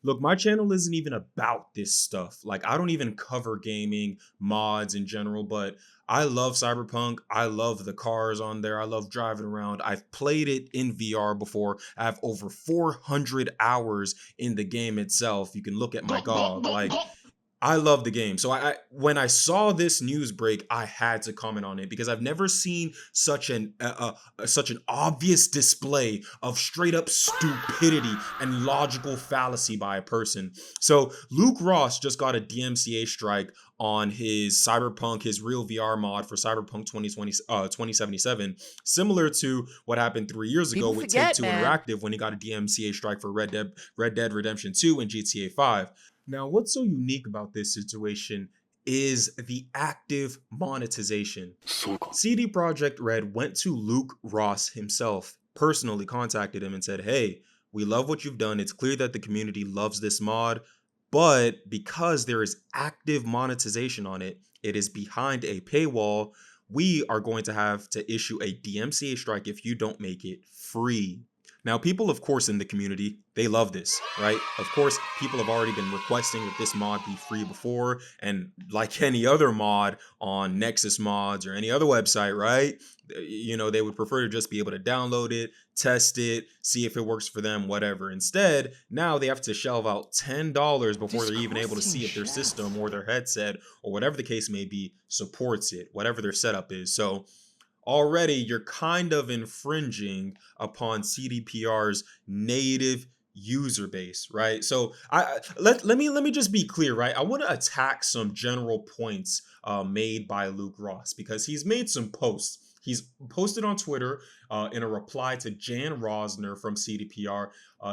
Look, my channel isn't even about this stuff. Like, I don't even cover gaming, mods in general, but I love Cyberpunk. I love the cars on there. I love driving around. I've played it in VR before. I have over 400 hours in the game itself. You can look at my GOG. Like, I love the game. So I when I saw this news break, I had to comment on it because I've never seen such an obvious display of straight up stupidity and logical fallacy by a person. So Luke Ross just got a DMCA strike on his Cyberpunk, his real VR mod for Cyberpunk 2077, similar to what happened 3 years ago with Take-Two Interactive when he got a DMCA strike for Red Dead Redemption 2 and GTA 5. Now, what's so unique about this situation is the active monetization. CD Projekt Red went to Luke Ross himself, personally contacted him and said, hey, we love what you've done. It's clear that the community loves this mod, but because there is active monetization on it, it is behind a paywall. We are going to have to issue a DMCA strike if you don't make it free. Now, people, of course, in the community, they love this, right? Of course, people have already been requesting that this mod be free before, and like any other mod on Nexus Mods or any other website, right? You know, they would prefer to just be able to download it, test it, see if it works for them, whatever. Instead, now they have to shell out $10 before they're even able to see if their system or their headset or whatever the case may be supports it, whatever their setup is. So already you're kind of infringing upon CDPR's native user base, right? So let me just be clear, right? I want to attack some general points made by Luke Ross because he's made some posts. He's posted on Twitter in a reply to Jan Rosner from CDPR.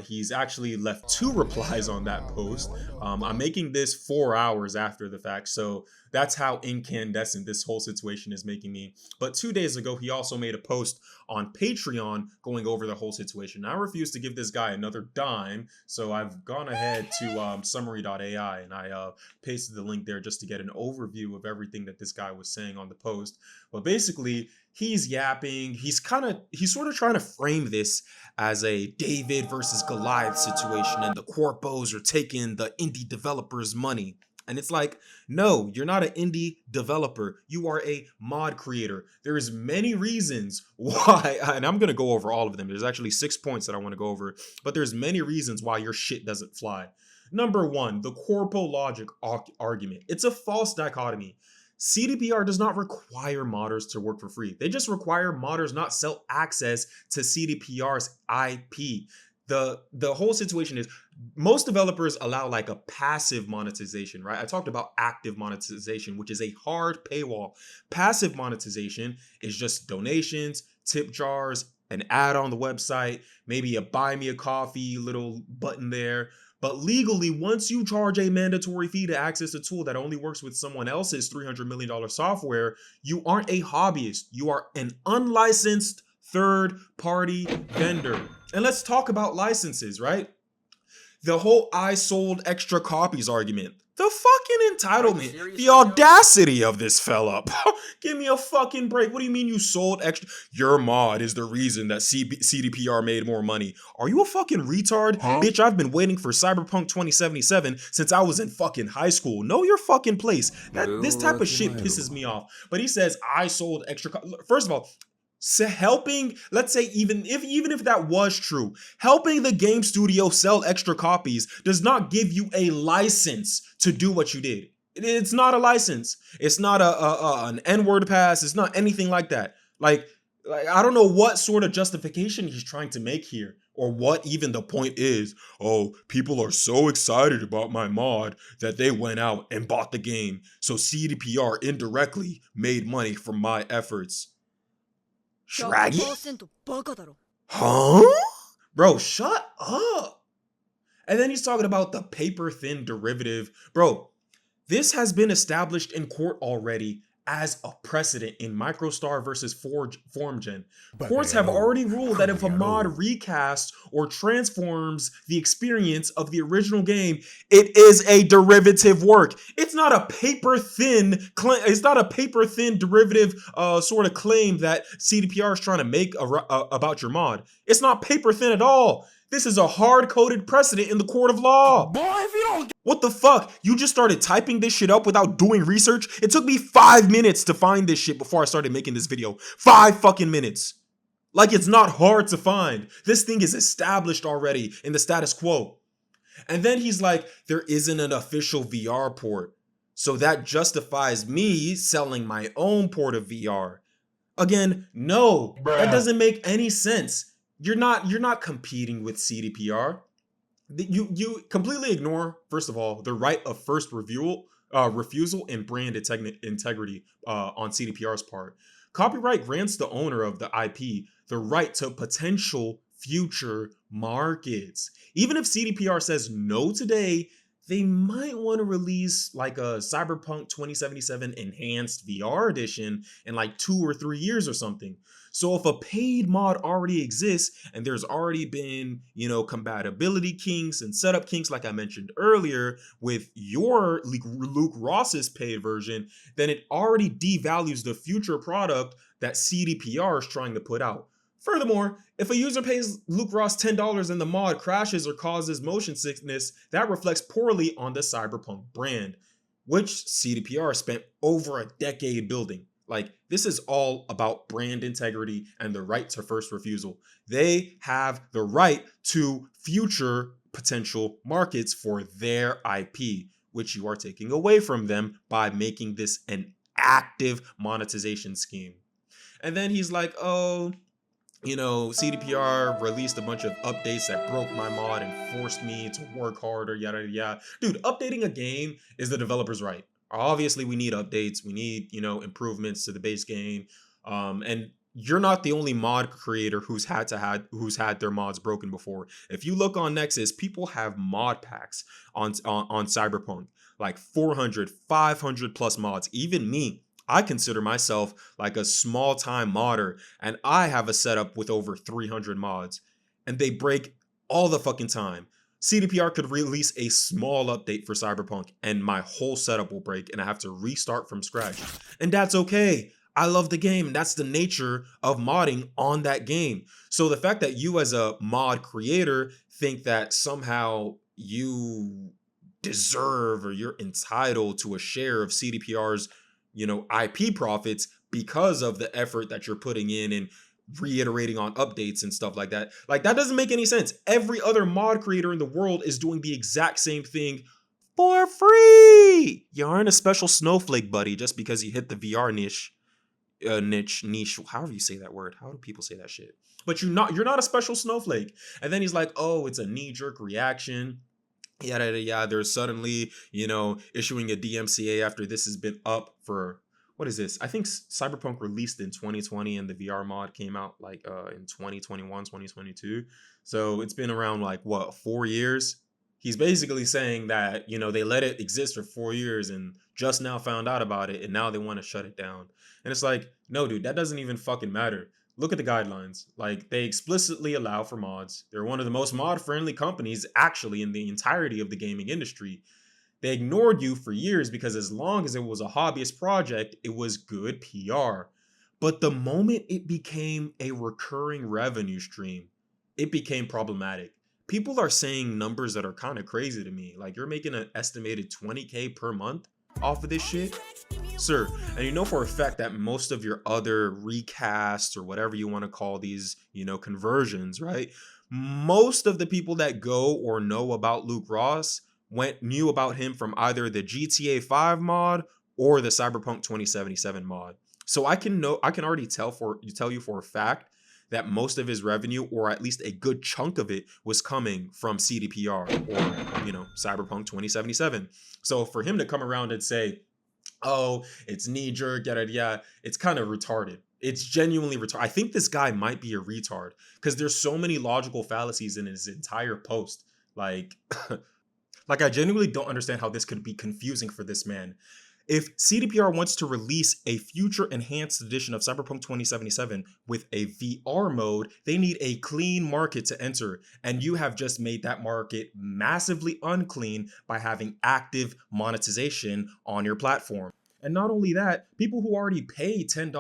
He's actually left 2 replies on that post. I'm making this 4 hours after the fact, so that's how incandescent this whole situation is making me. But 2 days ago, he also made a post on Patreon going over the whole situation. I refuse to give this guy another dime, so I've gone ahead to summary.ai and I pasted the link there just to get an overview of everything that this guy was saying on the post. But basically, he's yapping. He's sort of trying to frame this as a David versus Goliath situation, and the Corpos are taking the indie developers' money. And it's like, no, you're not an indie developer. You are a mod creator. There's many reasons why, and I'm going to go over all of them. There's actually 6 points that I want to go over, but there's many reasons why your shit doesn't fly. Number 1, the Corpo logic argument. It's a false dichotomy. CDPR does not require modders to work for free. They just require modders not sell access to CDPR's IP. The whole situation is most developers allow like a passive monetization, right? I talked about active monetization, which is a hard paywall. Passive monetization is just donations, tip jars, an ad on the website, maybe a buy me a coffee little button there. But legally, once you charge a mandatory fee to access a tool that only works with someone else's $300 million software, you aren't a hobbyist. You are an unlicensed third-party vendor. And let's talk about licenses, right? The whole I sold extra copies argument. The fucking entitlement, the audacity of this fella. Give me a fucking break. What do you mean you sold extra? Your mod is the reason that CDPR made more money. Are you a fucking retard? Huh? Bitch, I've been waiting for Cyberpunk 2077 since I was in fucking high school. Know your fucking place. This type of shit pisses me off. But he says, I sold extra. First of all, so helping, let's say even if that was true, helping the game studio sell extra copies does not give you a license to do what you did. It's not a license. It's not an N-word pass. It's not anything like that. Like I don't know what sort of justification he's trying to make here, or what even the point is. Oh, people are so excited about my mod that they went out and bought the game. So CDPR indirectly made money from my efforts. Shraggy? Huh? Bro, shut up. And then he's talking about the paper-thin derivative. Bro, this has been established in court already as a precedent in MicroStar versus FormGen. Courts have already ruled that if a mod recasts or transforms the experience of the original game, it is a derivative work. It's not a paper-thin claim. It's not a paper-thin derivative sort of claim that CDPR is trying to make about your mod. It's not paper-thin at all. This is a hard-coded precedent in the court of law. Boy, if you don't... What the fuck? You just started typing this shit up without doing research? It took me 5 minutes to find this shit before I started making this video. 5 fucking minutes. Like, it's not hard to find. This thing is established already in the status quo. And then he's like, there isn't an official VR port. So that justifies me selling my own port of VR. Again, no, that doesn't make any sense. You're not competing with CDPR. You completely ignore, first of all, the right of first refusal and brand integrity on CDPR's part. Copyright grants the owner of the IP the right to potential future markets. Even if CDPR says no today, they might want to release like a Cyberpunk 2077 enhanced VR edition in like 2 or 3 years or something. So if a paid mod already exists and there's already been, compatibility kinks and setup kinks, like I mentioned earlier, with your Luke Ross's paid version, then it already devalues the future product that CDPR is trying to put out. Furthermore, if a user pays Luke Ross $10 and the mod crashes or causes motion sickness, that reflects poorly on the Cyberpunk brand, which CDPR spent over a decade building. Like, this is all about brand integrity and the right to first refusal. They have the right to future potential markets for their IP, which you are taking away from them by making this an active monetization scheme. And then he's like, CDPR released a bunch of updates that broke my mod and forced me to work harder, yada, yada. Dude, updating a game is the developer's right. Obviously, we need updates. We need, improvements to the base game. And you're not the only mod creator who's had their mods broken before. If you look on Nexus, people have mod packs on Cyberpunk, like 400, 500 plus mods. Even me, I consider myself like a small-time modder, and I have a setup with over 300 mods, and they break all the fucking time. CDPR could release a small update for Cyberpunk, and my whole setup will break, and I have to restart from scratch. And that's okay. I love the game. That's the nature of modding on that game. So the fact that you as a mod creator think that somehow you deserve or you're entitled to a share of CDPR's IP profits because of the effort that you're putting in and reiterating on updates and stuff like that. Like, that doesn't make any sense. Every other mod creator in the world is doing the exact same thing for free. You aren't a special snowflake, buddy, just because you hit the VR niche, however you say that word. How do people say that shit? But you're not a special snowflake. And then he's like, oh, it's a knee-jerk reaction. Yeah, they're suddenly, issuing a DMCA after this has been up for, what is this? I think Cyberpunk released in 2020 and the VR mod came out like in 2021, 2022. So it's been around like, 4 years? He's basically saying that, they let it exist for 4 years and just now found out about it and now they want to shut it down. And it's like, no, dude, that doesn't even fucking matter. Look at the guidelines. Like, they explicitly allow for mods. They're one of the most mod-friendly companies, actually, in the entirety of the gaming industry. They ignored you for years because as long as it was a hobbyist project, it was good PR. But the moment it became a recurring revenue stream, it became problematic. People are saying numbers that are kind of crazy to me. Like, you're making an estimated 20K per month off of this shit? Sir, and you know for a fact that most of your other recasts or whatever you want to call these, conversions, right? Most of the people that go or know about Luke Ross knew about him from either the GTA 5 mod or the Cyberpunk 2077 mod. So I can already tell you for a fact that most of his revenue, or at least a good chunk of it, was coming from CDPR or, Cyberpunk 2077. So for him to come around and say, oh, it's knee-jerk, yada, it's kind of retarded. It's genuinely retarded. I think this guy might be a retard because there's so many logical fallacies in his entire post. Like, I genuinely don't understand how this could be confusing for this man. If CDPR wants to release a future enhanced edition of Cyberpunk 2077 with a VR mode, they need a clean market to enter, and you have just made that market massively unclean by having active monetization on your platform. And not only that, people who already pay $10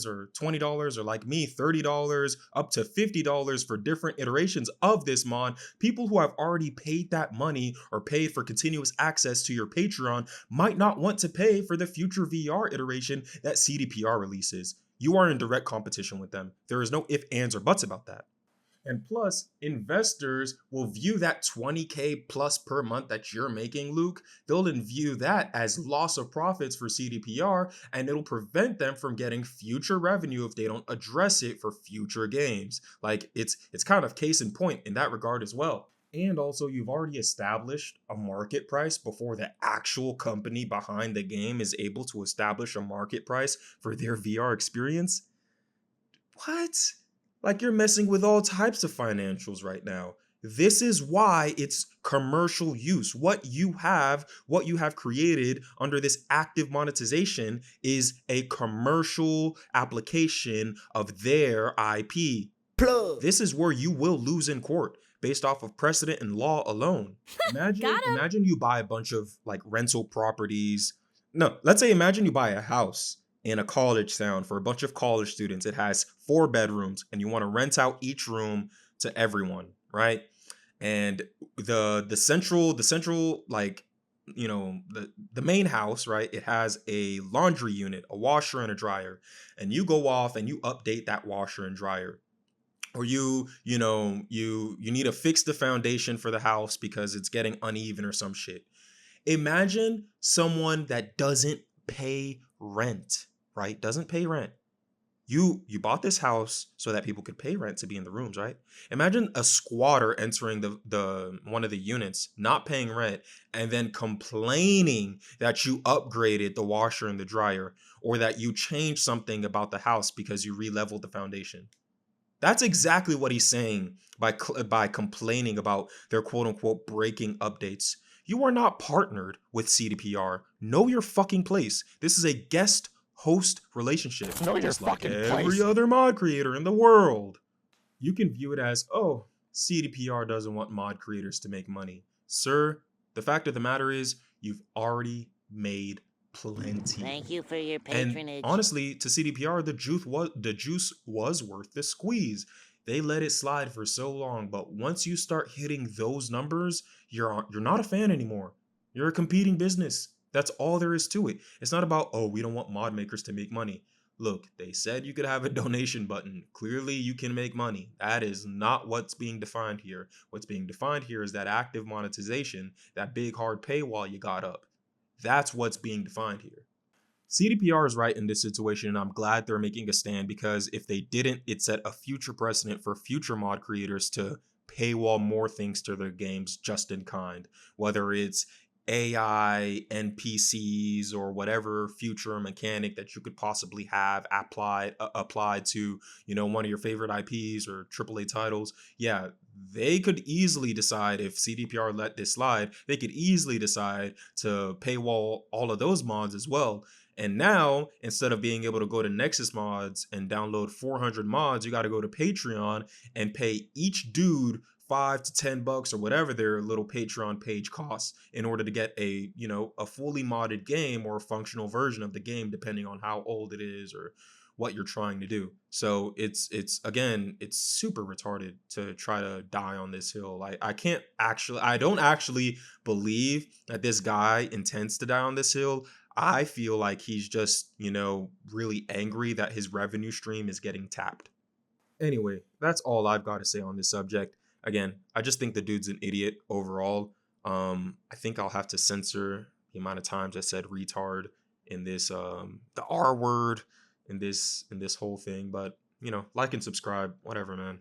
or $20 or like me, $30 up to $50 for different iterations of this mod, people who have already paid that money or paid for continuous access to your Patreon might not want to pay for the future VR iteration that CDPR releases. You are in direct competition with them. There is no ifs, ands, or buts about that. And plus, investors will view that 20K plus per month that you're making, Luke. They'll then view that as loss of profits for CDPR, and it'll prevent them from getting future revenue if they don't address it for future games. Like it's kind of case in point in that regard as well. And also, you've already established a market price before the actual company behind the game is able to establish a market price for their VR experience. What? Like you're messing with all types of financials right now. This is why it's commercial use. What you have created under this active monetization is a commercial application of their IP. Plug. This is where you will lose in court based off of precedent and law alone. Imagine you buy a bunch of like rental properties. No, let's say imagine you buy a house in a college town for a bunch of college students. It has 4 bedrooms and you want to rent out each room to everyone, right? And the central like the main house, right? It has a laundry unit, a washer and a dryer. And you go off and you update that washer and dryer. Or you need to fix the foundation for the house because it's getting uneven or some shit. Imagine someone that doesn't pay rent, right? Doesn't pay rent. You bought this house so that people could pay rent to be in the rooms, right? Imagine a squatter entering the one of the units, not paying rent, and then complaining that you upgraded the washer and the dryer, or that you changed something about the house because you re-leveled the foundation. That's exactly what he's saying by complaining about their quote unquote breaking updates. You are not partnered with CDPR. Know your fucking place. This is a guest host relationship, Know your just like fucking every place. other mod creator in the world. You can view it as, oh, CDPR doesn't want mod creators to make money. Sir, the fact of the matter is, you've already made plenty. Thank you for your And patronage. honestly, to CDPR, the juice was worth the squeeze. They let it slide for so long, but once you start hitting those numbers, you're not a fan anymore. You're a competing business. That's all there is to it. It's not about, oh, we don't want mod makers to make money. Look, they said you could have a donation button. Clearly, you can make money. That is not what's being defined here. What's being defined here is that active monetization, that big hard paywall you got up. That's what's being defined here. CDPR is right in this situation, and I'm glad they're making a stand, because if they didn't, it set a future precedent for future mod creators to paywall more things to their games just in kind, whether it's AI, NPCs, or whatever future mechanic that you could possibly have applied to, one of your favorite IPs or AAA titles. Yeah, they could easily decide, if CDPR let this slide, they could easily decide to paywall all of those mods as well. And now, instead of being able to go to Nexus Mods and download 400 mods, you got to go to Patreon and pay each dude $5 to $10 or whatever their little Patreon page costs in order to get a fully modded game or a functional version of the game, depending on how old it is or what you're trying to do. So it's super retarded to try to die on this hill. I don't actually believe that this guy intends to die on this hill. I feel like he's just, really angry that his revenue stream is getting tapped. Anyway, that's all I've got to say on this subject. Again, I just think the dude's an idiot overall. I think I'll have to censor the amount of times I said retard in this, the R word in this whole thing. But, like and subscribe, whatever, man.